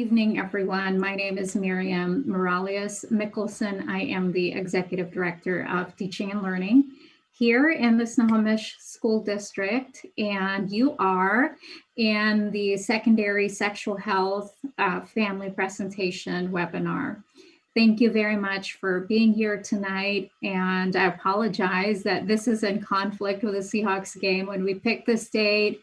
evening, everyone. My name is Miriam Morales Mickelson. I am the Executive Director of Teaching and Learning here in the Snohomish School District, and you are in the Secondary Sexual Health Family Presentation webinar. Thank you very much for being here tonight, and I apologize that this is in conflict with the Seahawks game. When we picked this date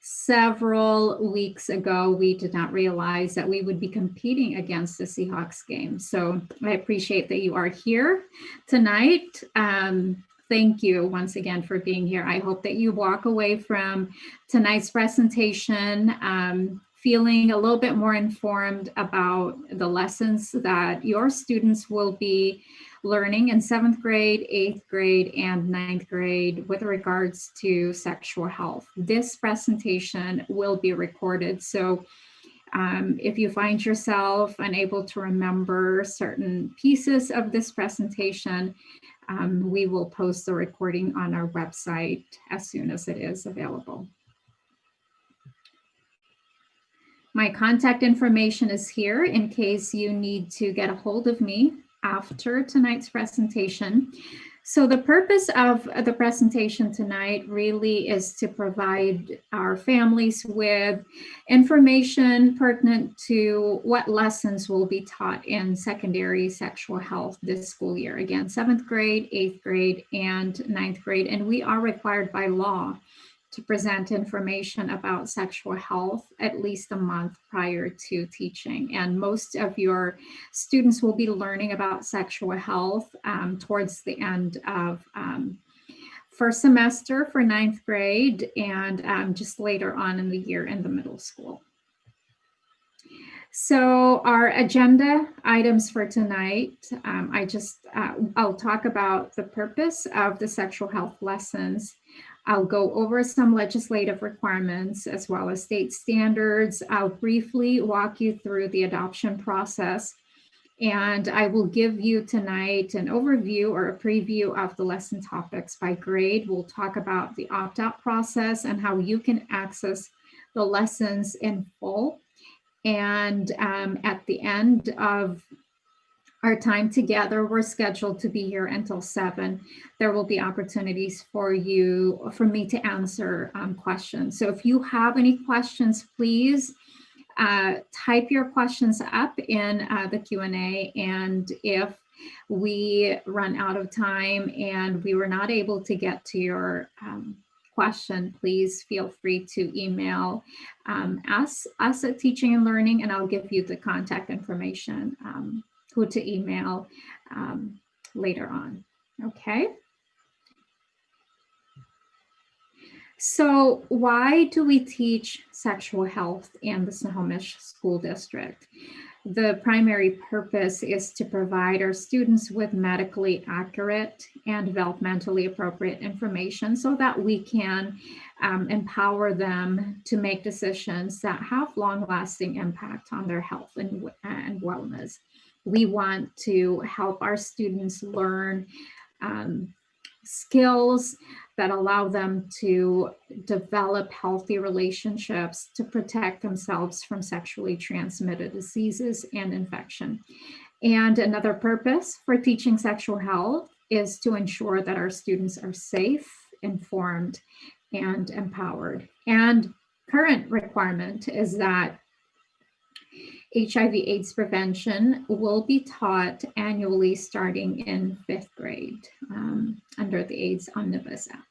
several weeks ago, we did not realize that we would be competing against the Seahawks game. So I appreciate that you are here tonight. Thank you once again for being here. I hope that you walk away from tonight's presentation feeling a little bit more informed about the lessons that your students will be learning in 7th grade, 8th grade, and 9th grade with regards to sexual health. This presentation will be recorded. So if you find yourself unable to remember certain pieces of this presentation, we will post the recording on our website as soon as it is available. My contact information is here in case you need to get a hold of me after tonight's presentation. So the purpose of the presentation tonight really is to provide our families with information pertinent to what lessons will be taught in secondary sexual health this school year. Again, 7th grade, 8th grade, and 9th grade. And we are required by law to present information about sexual health at least a month prior to teaching. And most of your students will be learning about sexual health towards the end of first semester for 9th grade and just later on in the year in the middle school. So our agenda items for tonight, I'll talk about the purpose of the sexual health lessons. I'll go over some legislative requirements as well as state standards. I'll briefly walk you through the adoption process, and I will give you tonight an overview or a preview of the lesson topics by grade. We'll talk about the opt-out process and how you can access the lessons in full. And at the end of our time together, we're scheduled to be here until 7. There will be opportunities for me to answer questions. So if you have any questions, please type your questions up in the Q&A. And if we run out of time and we were not able to get to your question, please feel free to email us at Teaching and Learning, and I'll give you the contact information who to email later on. Okay. So why do we teach sexual health in the Snohomish School District? The primary purpose is to provide our students with medically accurate and developmentally appropriate information so that we can empower them to make decisions that have long-lasting impact on their health and wellness. We want to help our students learn skills that allow them to develop healthy relationships to protect themselves from sexually transmitted diseases and infection. And another purpose for teaching sexual health is to ensure that our students are safe, informed, and empowered. And current requirement is that HIV/AIDS prevention will be taught annually starting in 5th grade under the AIDS Omnibus Act.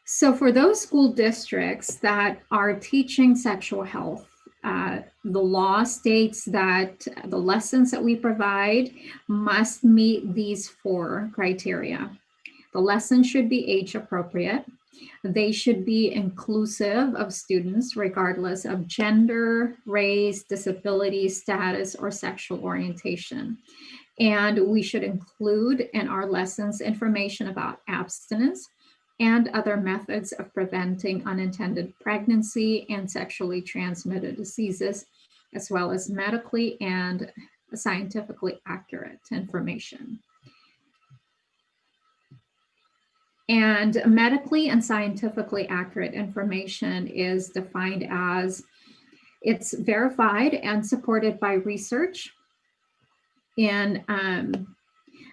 So for those school districts that are teaching sexual health, the law states that the lessons that we provide must meet these 4 criteria. The lesson should be age appropriate. They should be inclusive of students regardless of gender, race, disability status, or sexual orientation. And we should include in our lessons information about abstinence and other methods of preventing unintended pregnancy and sexually transmitted diseases, as well as medically and scientifically accurate information. And medically and scientifically accurate information is defined as it's verified and supported by research in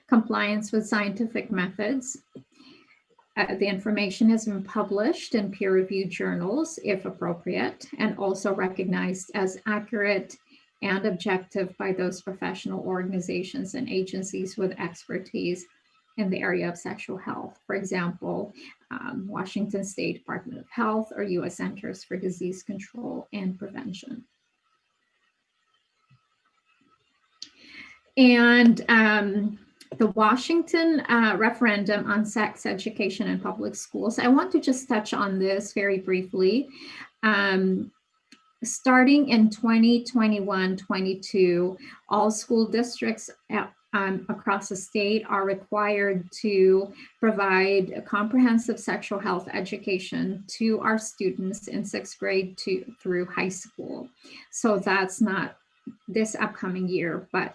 compliance with scientific methods. The information has been published in peer-reviewed journals, if appropriate, and also recognized as accurate and objective by those professional organizations and agencies with expertise in the area of sexual health. For example, Washington State Department of Health or U.S. Centers for Disease Control and Prevention. And the Washington referendum on sex education in public schools. I want to just touch on this very briefly. Starting in 2021-22, all school districts across the state are required to provide a comprehensive sexual health education to our students in 6th grade through high school. So that's not this upcoming year, but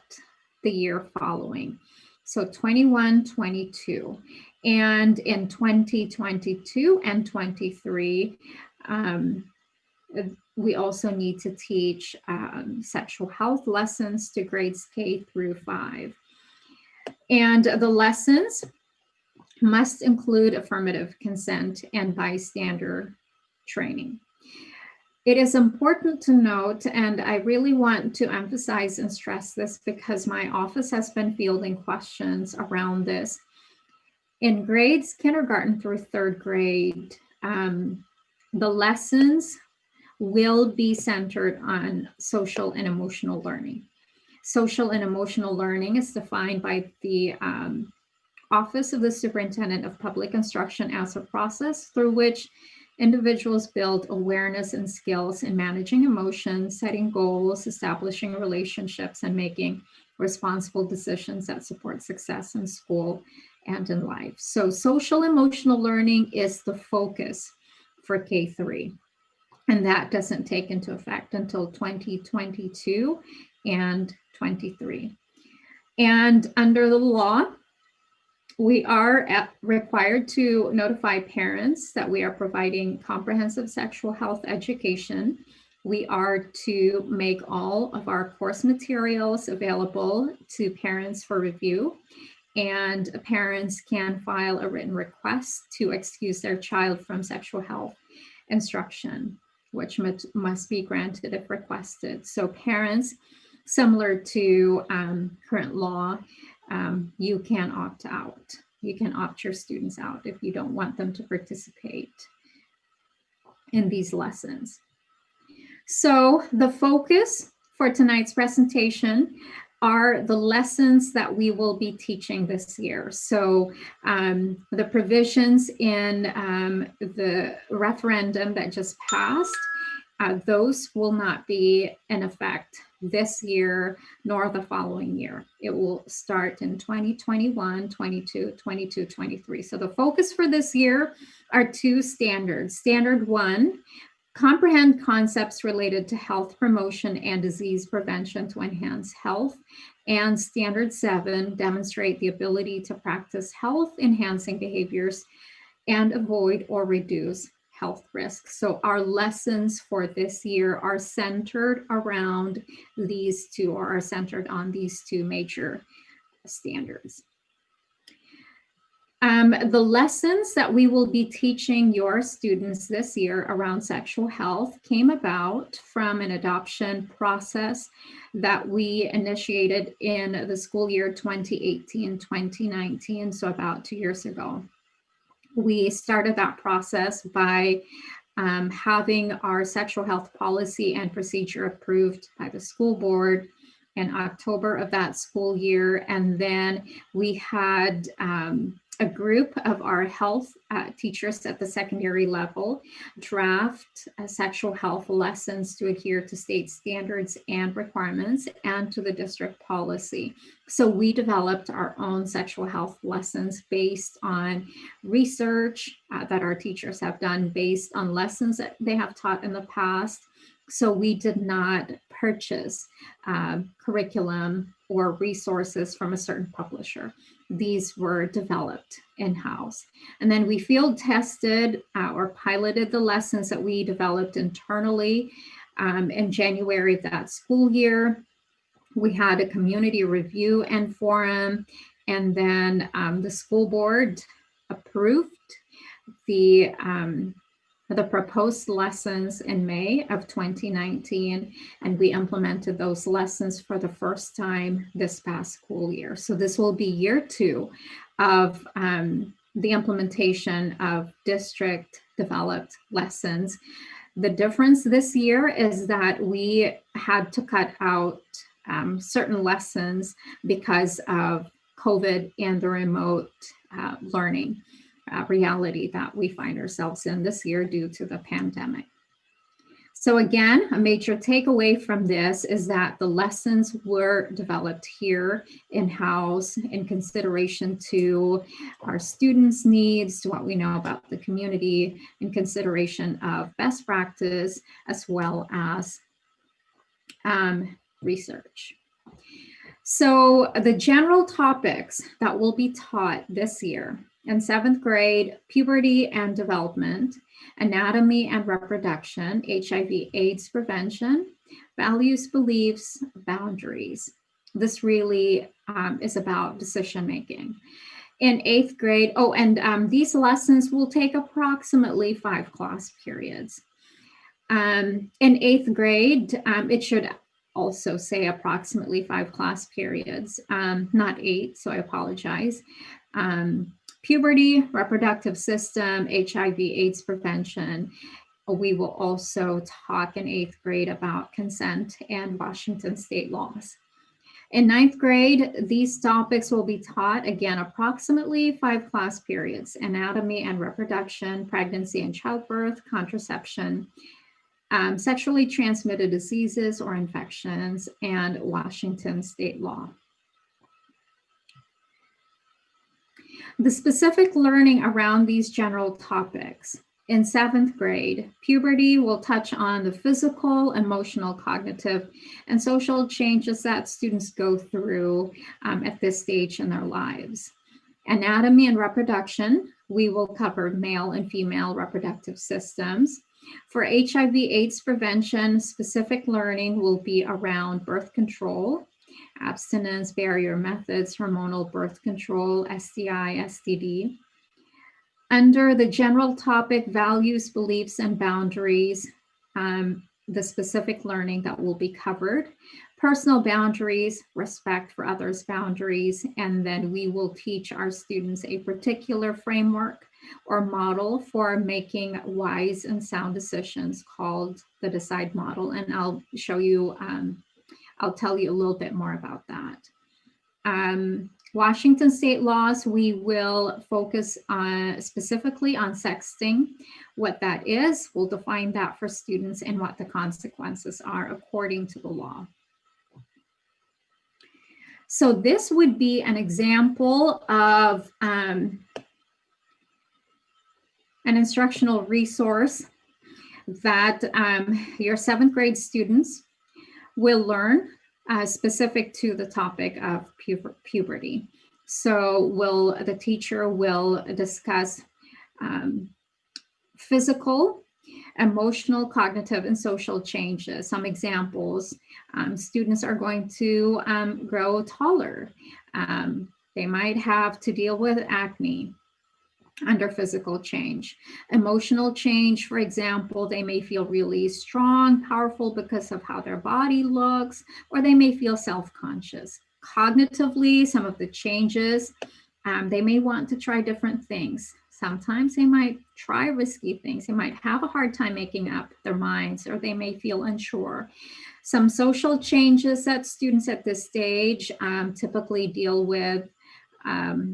the year following. So 21-22. And in 2022 and 23, we also need to teach sexual health lessons to grades K through 5. And the lessons must include affirmative consent and bystander training. It is important to note, and I really want to emphasize and stress this because my office has been fielding questions around this. In grades kindergarten through 3rd grade, the lessons will be centered on social and emotional learning. Social and emotional learning is defined by the Office of the Superintendent of Public Instruction as a process through which individuals build awareness and skills in managing emotions, setting goals, establishing relationships, and making responsible decisions that support success in school and in life. So social emotional learning is the focus for K3. And that doesn't take into effect until 2022 and 23. And under the law, we are required to notify parents that we are providing comprehensive sexual health education. We are to make all of our course materials available to parents for review, and parents can file a written request to excuse their child from sexual health instruction, which must be granted if requested. So parents, similar to current law, you can opt out. You can opt your students out if you don't want them to participate in these lessons. So the focus for tonight's presentation are the lessons that we will be teaching this year. So the provisions in the referendum that just passed, those will not be in effect this year nor the following year. It will start in 2021, 22, 22, 23. So the focus for this year are 2 standards. Standard 1, comprehend concepts related to health promotion and disease prevention to enhance health. And Standard 7, demonstrate the ability to practice health enhancing behaviors and avoid or reduce health risks. So our lessons for this year are centered around these 2, or are centered on these 2 major standards. The lessons that we will be teaching your students this year around sexual health came about from an adoption process that we initiated in the school year 2018-2019, so about 2 years ago. We started that process by having our sexual health policy and procedure approved by the school board in October of that school year. And then we had a group of our health teachers at the secondary level draft sexual health lessons to adhere to state standards and requirements and to the district policy. So we developed our own sexual health lessons based on research that our teachers have done, based on lessons that they have taught in the past. So we did not purchase curriculum or resources from a certain publisher. these were developed in-house. And then we field tested or piloted the lessons that we developed internally in January of that school year. We had a community review and forum, and then the school board approved the proposed lessons in May of 2019, and we implemented those lessons for the first time this past school year. So this will be year 2 of the implementation of district developed lessons. The difference this year is that we had to cut out certain lessons because of COVID and the remote learning reality that we find ourselves in this year due to the pandemic. So again, a major takeaway from this is that the lessons were developed here in-house in consideration to our students' needs, to what we know about the community, in consideration of best practice, as well as research. So the general topics that will be taught this year in 7th grade: puberty and development, anatomy and reproduction, HIV/AIDS prevention, values, beliefs, boundaries. This really is about decision making. In 8th grade, these lessons will take approximately 5 class periods. In 8th grade, it should also say approximately 5 class periods, not 8, so I apologize. Puberty, reproductive system, HIV/AIDS prevention. We will also talk in 8th grade about consent and Washington state laws. In 9th grade, these topics will be taught, again, approximately 5 class periods: anatomy and reproduction, pregnancy and childbirth, contraception, sexually transmitted diseases or infections, and Washington state law. The specific learning around these general topics. In 7th grade, puberty will touch on the physical, emotional, cognitive, and social changes that students go through at this stage in their lives. Anatomy and reproduction, we will cover male and female reproductive systems. For HIV/AIDS prevention, specific learning will be around birth control, abstinence, barrier methods, hormonal birth control, STI, STD. Under the general topic, values, beliefs, and boundaries, the specific learning that will be covered: personal boundaries, respect for others' boundaries, and then we will teach our students a particular framework or model for making wise and sound decisions called the DECIDE model. And I'll show you, I'll tell you a little bit more about that. Washington state laws, we will focus on specifically on sexting, what that is. We'll define that for students and what the consequences are according to the law. So this would be an example of an instructional resource that your 7th grade students will learn specific to the topic of puberty. So the teacher will discuss physical, emotional, cognitive, and social changes. Some examples: students are going to grow taller. They might have to deal with acne under physical change. Emotional change, for example, they may feel really strong, powerful because of how their body looks, or they may feel self-conscious. Cognitively, some of the changes, they may want to try different things. Sometimes they might try risky things. They might have a hard time making up their minds, or they may feel unsure. Some social changes that students at this stage typically deal with: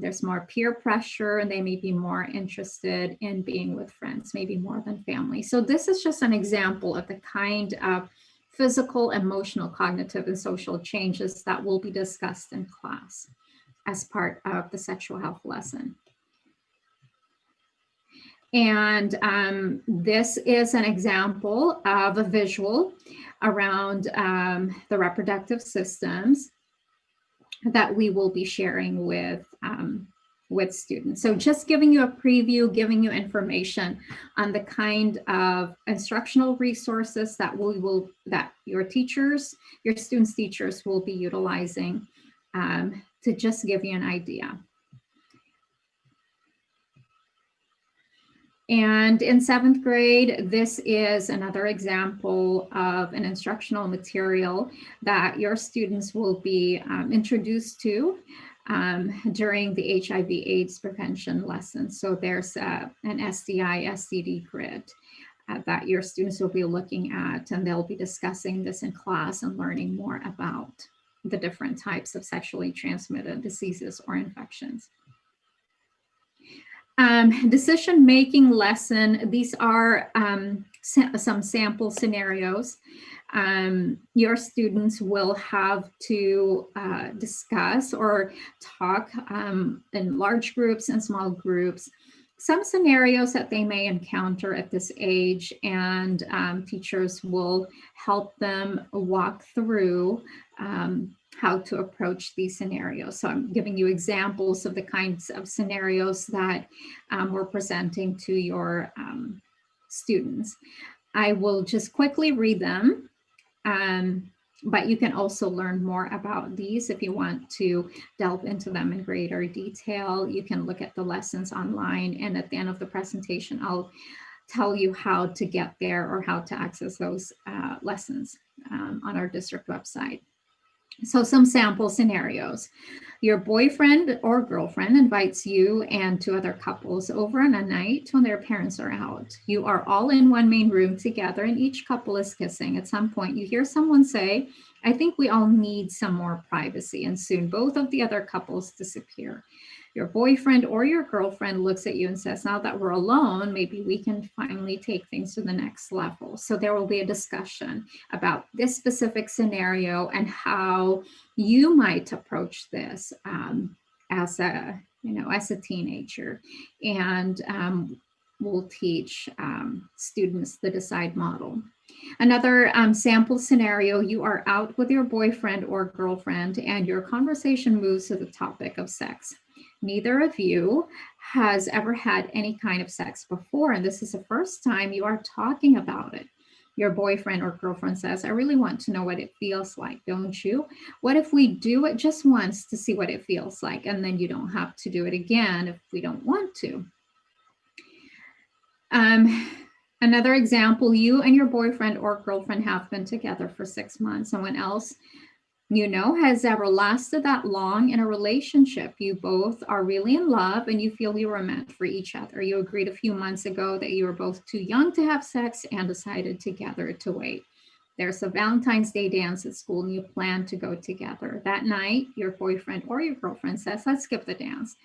there's more peer pressure, and they may be more interested in being with friends, maybe more than family. So this is just an example of the kind of physical, emotional, cognitive, and social changes that will be discussed in class as part of the sexual health lesson. And this is an example of a visual around the reproductive systems that we will be sharing with with students. So just giving you a preview, giving you information on the kind of instructional resources that that your teachers, your students' teachers will be utilizing, to just give you an idea. And in 7th grade, this is another example of an instructional material that your students will be introduced to during the HIV/AIDS prevention lesson. So there's an STI/STD grid that your students will be looking at, and they'll be discussing this in class and learning more about the different types of sexually transmitted diseases or infections. Decision-making lesson, these are some sample scenarios. Your students will have to discuss or talk in large groups and small groups, some scenarios that they may encounter at this age, and teachers will help them walk through how to approach these scenarios. So I'm giving you examples of the kinds of scenarios that we're presenting to your students. I will just quickly read them, but you can also learn more about these if you want to delve into them in greater detail. You can look at the lessons online, and at the end of the presentation, I'll tell you how to get there or how to access those lessons on our district website. So some sample scenarios. Your boyfriend or girlfriend invites you and 2 other couples over on a night when their parents are out. You are all in one main room together and each couple is kissing. At some point you hear someone say, "I think we all need some more privacy," and soon both of the other couples disappear. Your boyfriend or your girlfriend looks at you and says, "Now that we're alone, maybe we can finally take things to the next level." So there will be a discussion about this specific scenario and how you might approach this as a teenager. And we'll teach students the DECIDE model. Another sample scenario, you are out with your boyfriend or girlfriend and your conversation moves to the topic of sex. Neither of you has ever had any kind of sex before, and this is the first time you are talking about it. Your boyfriend or girlfriend says, "I really want to know what it feels like, don't you? What if we do it just once to see what it feels like, and then you don't have to do it again if we don't want to?" Another example, you and your boyfriend or girlfriend have been together for 6 months. Someone else you know has ever lasted that long in a relationship. You both are really in love and you feel you were meant for each other. You agreed a few months ago that you were both too young to have sex and decided together to wait. There's a Valentine's Day dance at school and you plan to go together. That night, your boyfriend or your girlfriend says, "Let's skip the dance.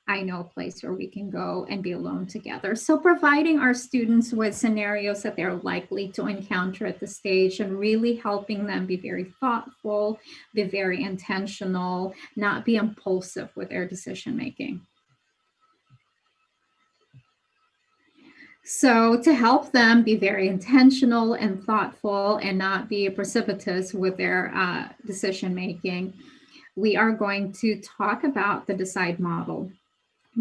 I know a place where we can go and be alone together." So providing our students with scenarios that they're likely to encounter at the stage and really helping them be very thoughtful, be very intentional, not be impulsive with their decision making. So to help them be very intentional and thoughtful and not be precipitous with their decision making, we are going to talk about the DECIDE model.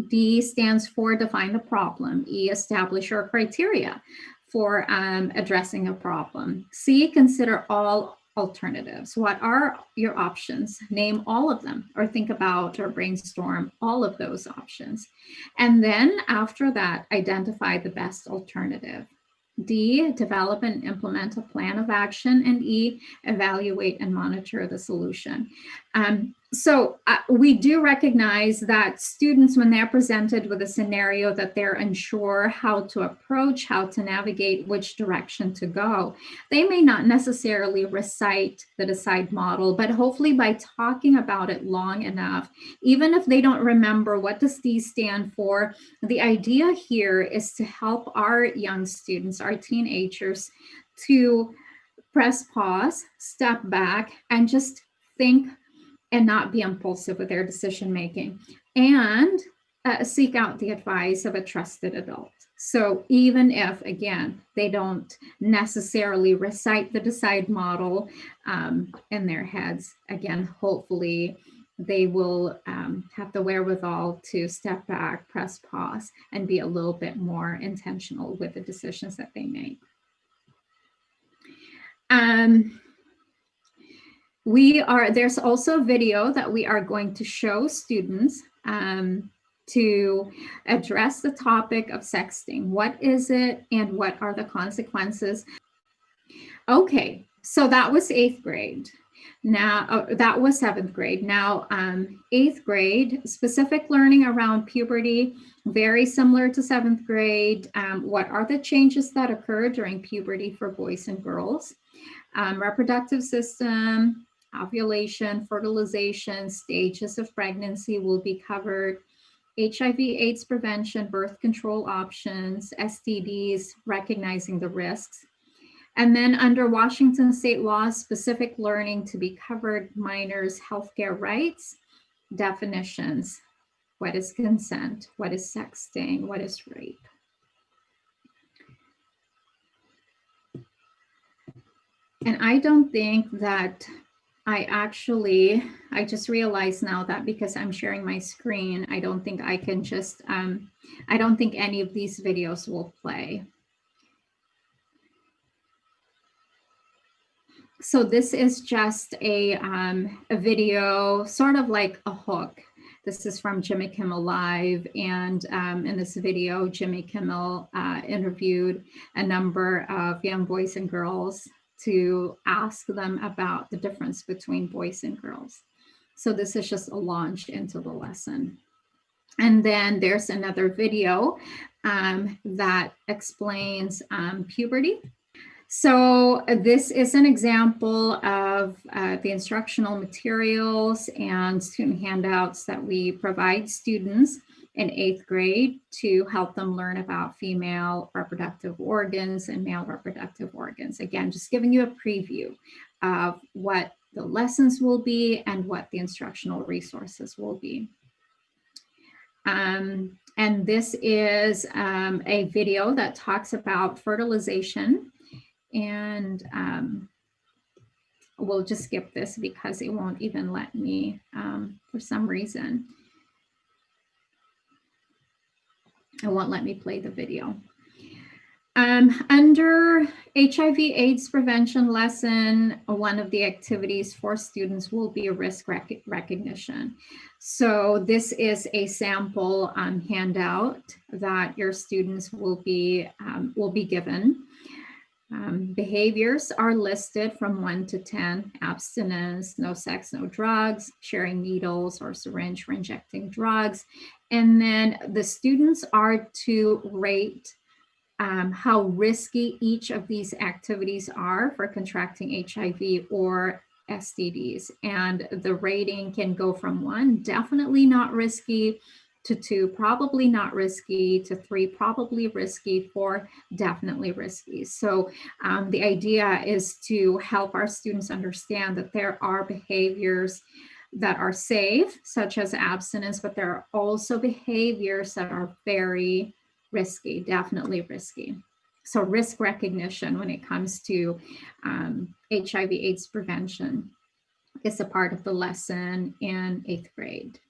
D stands for define the problem. E, establish your criteria for addressing a problem. C, consider all alternatives. What are your options? Name all of them, or think about or brainstorm all of those options. And then after that, identify the best alternative. D, develop and implement a plan of action. And E, evaluate and monitor the solution. So we do recognize that students, when they're presented with a scenario that they're unsure how to approach, how to navigate, which direction to go, they may not necessarily recite the DECIDE model, but hopefully by talking about it long enough, even if they don't remember what does D stand for, the idea here is to help our young students, our teenagers, to press pause, step back, and just think and not be impulsive with their decision making, and seek out the advice of a trusted adult. So even if, again, they don't necessarily recite the DECIDE model in their heads, again, hopefully they will have the wherewithal to step back, press pause, and be a little bit more intentional with the decisions that they make. There's also a video that we are going to show students to address the topic of sexting. What is it and what are the consequences? Okay, so that was 8th grade. Now, that was 7th grade. Now, 8th grade, specific learning around puberty, very similar to 7th grade. What are the changes that occur during puberty for boys and girls? Reproductive system, ovulation, fertilization, stages of pregnancy will be covered. HIV/AIDS prevention, birth control options, STDs, recognizing the risks. And then under Washington state law, specific learning to be covered, minors' healthcare rights, definitions. What is consent? What is sexting? What is rape? And I don't think that I just realized now that because I'm sharing my screen, I don't think I can just, I don't think any of these videos will play. So this is just a video, sort of like a hook. This is from Jimmy Kimmel Live. And in this video, Jimmy Kimmel interviewed a number of young boys and girls to ask them about the difference between boys and girls. So this is just a launch into the lesson. And then there's another video that explains puberty. So this is an example of the instructional materials and student handouts that we provide students in 8th grade to help them learn about female reproductive organs and male reproductive organs. Again, just giving you a preview of what the lessons will be and what the instructional resources will be. And this is a video that talks about fertilization. And we'll just skip this because it won't even let me, for some reason. It won't let me play the video. Under HIV/AIDS prevention lesson, one of the activities for students will be a risk recognition. So this is a sample handout that your students will be given. Behaviors are listed from 1 to 10: abstinence, no sex, no drugs, sharing needles or syringe for injecting drugs. And then the students are to rate how risky each of these activities are for contracting HIV or STDs. And the rating can go from 1, definitely not risky, to 2, probably not risky, to 3, probably risky, 4, definitely risky. So the idea is to help our students understand that there are behaviors that are safe, such as abstinence, but there are also behaviors that are very risky, definitely risky. So risk recognition when it comes to HIV/AIDS prevention is a part of the lesson in 8th grade.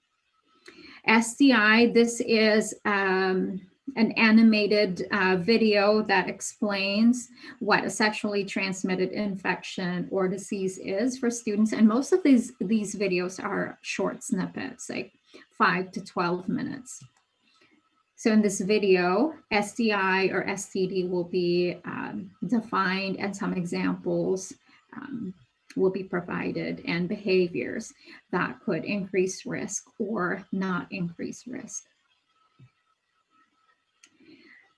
STI, this is an animated video that explains what a sexually transmitted infection or disease is for students. And most of these videos are short snippets, like 5 to 12 minutes. So in this video, STI or STD will be defined, and some examples will be provided, and behaviors that could increase risk or not increase risk.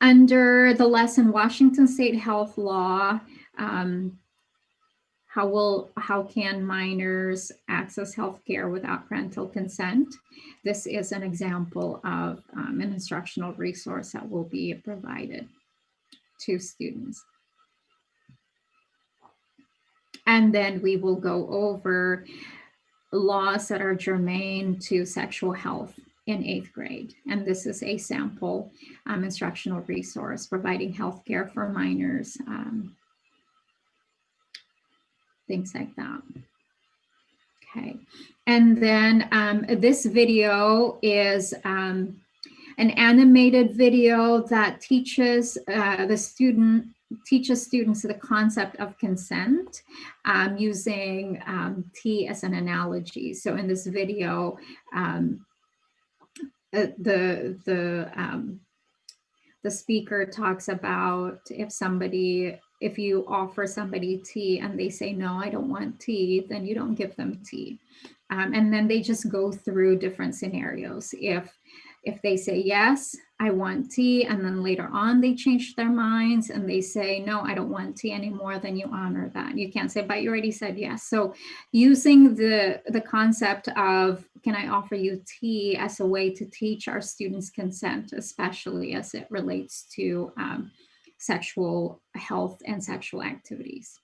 Under the lesson Washington State Health Law, how can minors access health care without parental consent? This is an example of an instructional resource that will be provided to students. And then we will go over laws that are germane to sexual health in 8th grade. And this is a sample instructional resource providing health care for minors, things like that. Okay. And then this video is an animated video that teaches students the concept of consent using tea as an analogy. So in this video, the speaker talks about if you offer somebody tea and they say, no, I don't want tea, then you don't give them tea. And then they just go through different scenarios. If they say, yes, I want tea, and then later on they change their minds and they say, no, I don't want tea anymore, then you honor that. You can't say, but you already said yes. So using the concept of, can I offer you tea, as a way to teach our students consent, especially as it relates to sexual health and sexual activities.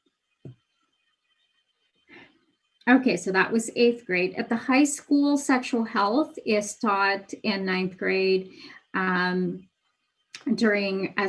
Okay, so that was 8th grade. At the high school, sexual health is taught in 9th grade as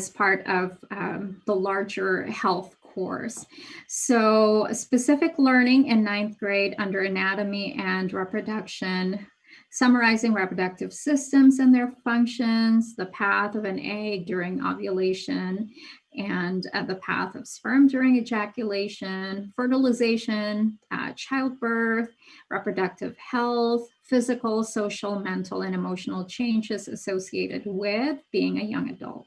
part of the larger health course. So specific learning in 9th grade under anatomy and reproduction, summarizing reproductive systems and their functions, the path of an egg during ovulation, and the path of sperm during ejaculation, fertilization, childbirth, reproductive health, physical, social, mental, and emotional changes associated with being a young adult.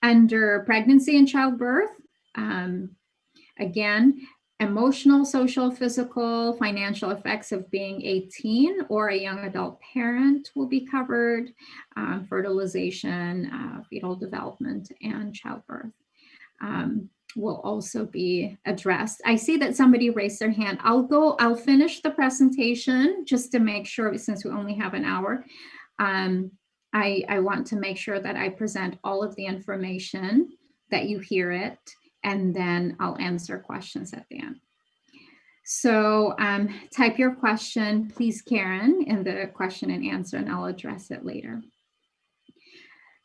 Under pregnancy and childbirth, again, emotional, social, physical, financial effects of being a teen or a young adult parent will be covered. Fertilization, fetal development, and childbirth will also be addressed. I see that somebody raised their hand. I'll finish the presentation just to make sure, since we only have an hour. I want to make sure that I present all of the information, that you hear it, and then I'll answer questions at the end. So type your question, please, Karen, in the question and answer, and I'll address it later.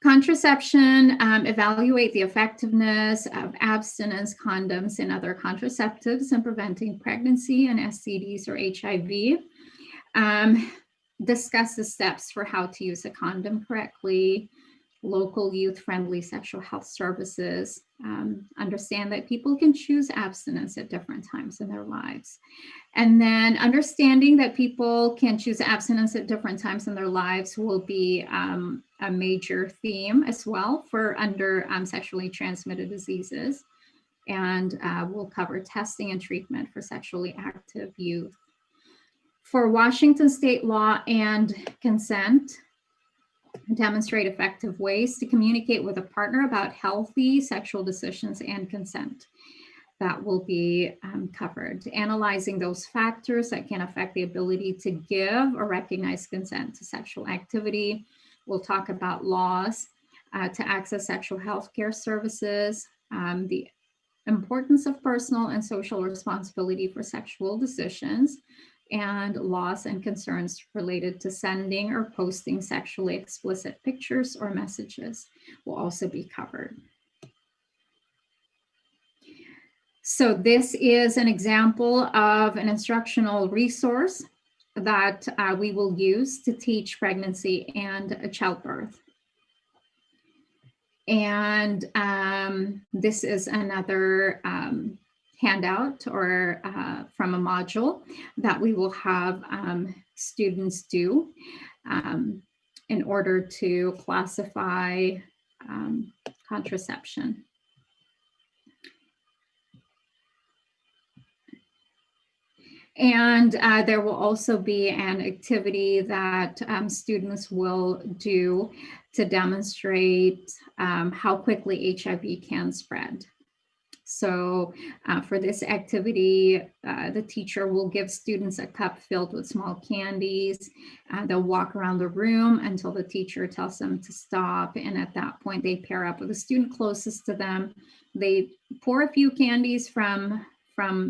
Contraception, evaluate the effectiveness of abstinence, condoms, and other contraceptives in preventing pregnancy and STDs or HIV. Discuss the steps for how to use a condom correctly. Local youth-friendly sexual health services. Understand that people can choose abstinence at different times in their lives. And then understanding that people can choose abstinence at different times in their lives will be a major theme as well for under sexually transmitted diseases. And we'll cover testing and treatment for sexually active youth. For Washington state law and consent, demonstrate effective ways to communicate with a partner about healthy sexual decisions and consent. That will be covered. Analyzing those factors that can affect the ability to give or recognize consent to sexual activity. We'll talk about laws to access sexual health care services, the importance of personal and social responsibility for sexual decisions, and laws and concerns related to sending or posting sexually explicit pictures or messages will also be covered. So this is an example of an instructional resource that we will use to teach pregnancy and childbirth. And this is another handout or from a module that we will have students do in order to classify contraception. And there will also be an activity that students will do to demonstrate how quickly HIV can spread. So for this activity, the teacher will give students a cup filled with small candies. They'll walk around the room until the teacher tells them to stop. And at that point, they pair up with the student closest to them. They pour a few candies from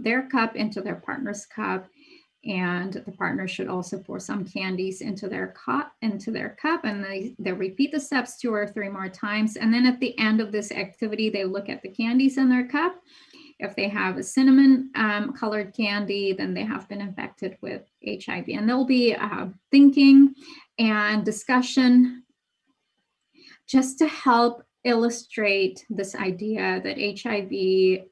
their cup into their partner's cup. And the partner should also pour some candies into their cup, and they repeat the steps 2 or 3 more times. And then at the end of this activity, they look at the candies in their cup If they have a cinnamon colored candy, then they have been infected with HIV. And there'll be thinking and discussion just to help illustrate this idea that HIV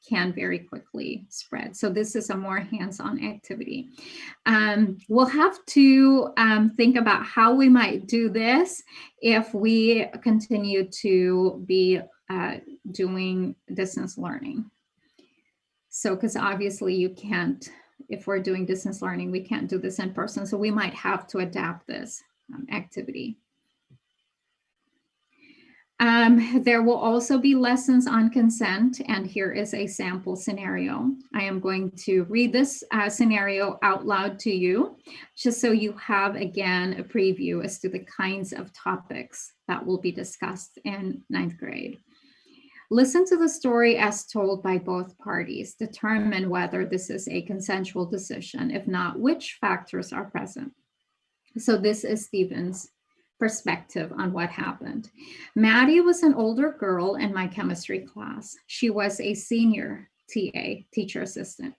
can very quickly spread. So this is a more hands-on activity. We'll have to think about how we might do this if we continue to be doing distance learning. So, because obviously you can't, if we're doing distance learning, we can't do this in person. So we might have to adapt this activity. There will also be lessons on consent, and here is a sample scenario. I am going to read this scenario out loud to you, just so you have, again, a preview as to the kinds of topics that will be discussed in 9th grade. Listen to the story as told by both parties. Determine whether this is a consensual decision. If not, which factors are present. So this is Stephen's perspective on what happened. Maddie was an older girl in my chemistry class. She was a senior TA, teacher assistant.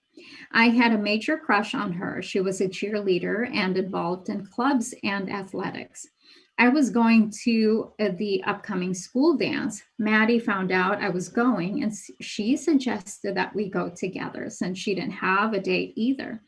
I had a major crush on her. She was a cheerleader and involved in clubs and athletics. I was going to the upcoming school dance. Maddie found out I was going, and she suggested that we go together since she didn't have a date either.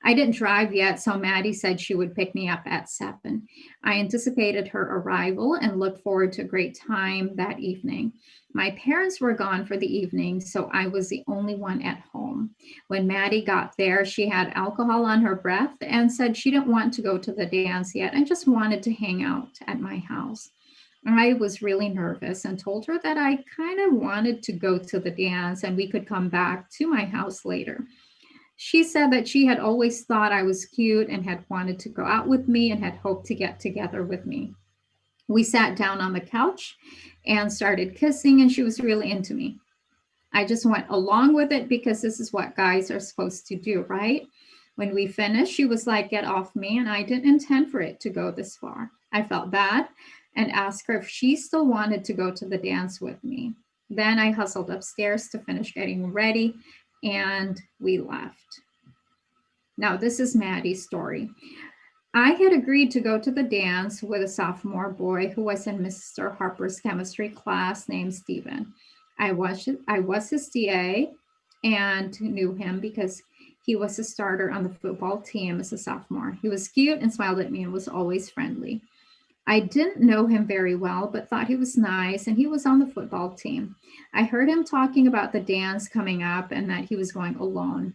I didn't drive yet, so Maddie said she would pick me up at 7. I anticipated her arrival and looked forward to a great time that evening. My parents were gone for the evening, so I was the only one at home. When Maddie got there, she had alcohol on her breath and said she didn't want to go to the dance yet and just wanted to hang out at my house. I was really nervous and told her that I kind of wanted to go to the dance and we could come back to my house later. She said that she had always thought I was cute and had wanted to go out with me and had hoped to get together with me. We sat down on the couch and started kissing, and she was really into me. I just went along with it because this is what guys are supposed to do, right? When we finished, she was like, "Get off me," and I didn't intend for it to go this far. I felt bad and asked her if she still wanted to go to the dance with me. Then I hustled upstairs to finish getting ready, and we left. Now, this is Maddie's story. I had agreed to go to the dance with a sophomore boy who was in Mr. Harper's chemistry class named Stephen. I was his TA and knew him because he was a starter on the football team as a sophomore. He was cute and smiled at me and was always friendly. I didn't know him very well, but thought he was nice, and he was on the football team. I heard him talking about the dance coming up and that he was going alone.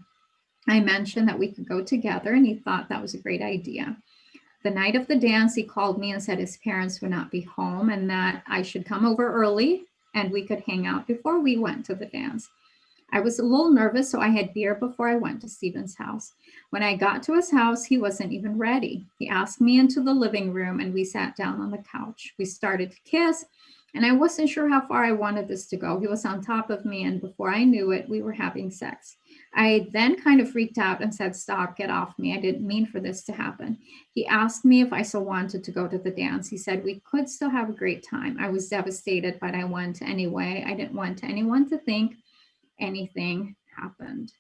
I mentioned that we could go together, and he thought that was a great idea. The night of the dance, he called me and said his parents would not be home and that I should come over early and we could hang out before we went to the dance. I was a little nervous, so I had beer before I went to Stephen's house. When I got to his house, he wasn't even ready. He asked me into the living room and we sat down on the couch. We started to kiss, and I wasn't sure how far I wanted this to go. He was on top of me, and before I knew it, we were having sex. I then kind of freaked out and said, "Stop, get off me. I didn't mean for this to happen." He asked me if I still wanted to go to the dance. He said we could still have a great time. I was devastated, but I went anyway. I didn't want anyone to think anything happened.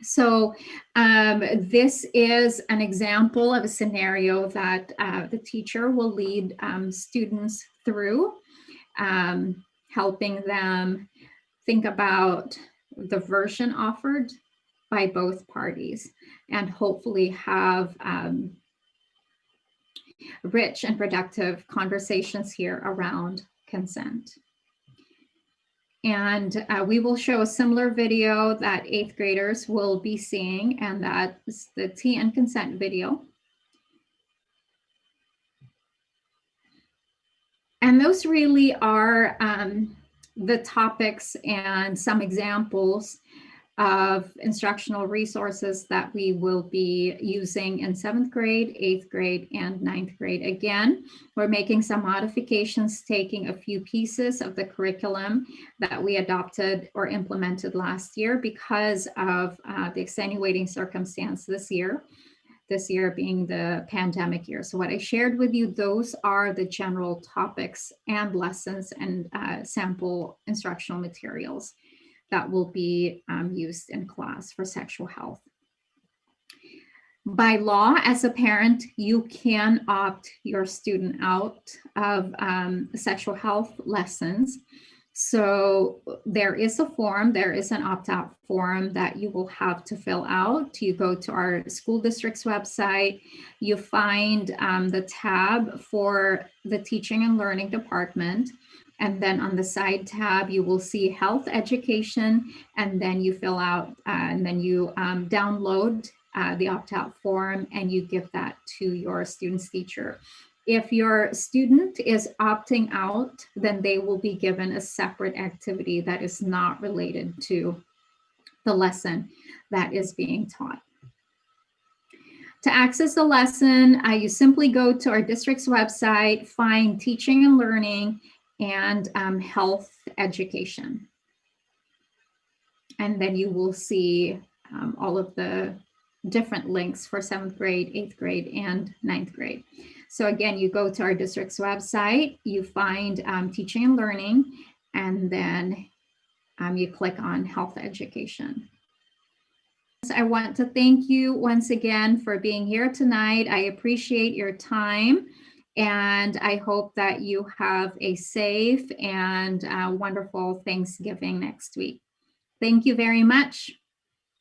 So this is an example of a scenario that the teacher will lead students through, helping them think about the version offered by both parties and hopefully have rich and productive conversations here around consent. And we will show a similar video that 8th graders will be seeing, and that's the tea and consent video. And those really are the topics and some examples of instructional resources that we will be using in 7th grade, 8th grade, and 9th grade. Again, we're making some modifications, taking a few pieces of the curriculum that we adopted or implemented last year because of the extenuating circumstance this year being the pandemic year. So what I shared with you, those are the general topics and lessons and sample instructional materials. that will be used in class for sexual health. By law, as a parent, you can opt your student out of sexual health lessons. So there is a form, there is an opt-out form that you will have to fill out. You go to our school district's website, you find the tab for the teaching and learning department. And then on the side tab, you will see health education, and then you fill out, and then you download the opt-out form, and you give that to your student's teacher. If your student is opting out, then they will be given a separate activity that is not related to the lesson that is being taught. To access the lesson, you simply go to our district's website, find teaching and learning and health education. And then you will see all of the different links for 7th grade, 8th grade, and 9th grade. So again, you go to our district's website, you find teaching and learning, and then you click on health education. So I want to thank you once again for being here tonight. I appreciate your time, and I hope that you have a safe and wonderful Thanksgiving next week. Thank you very much.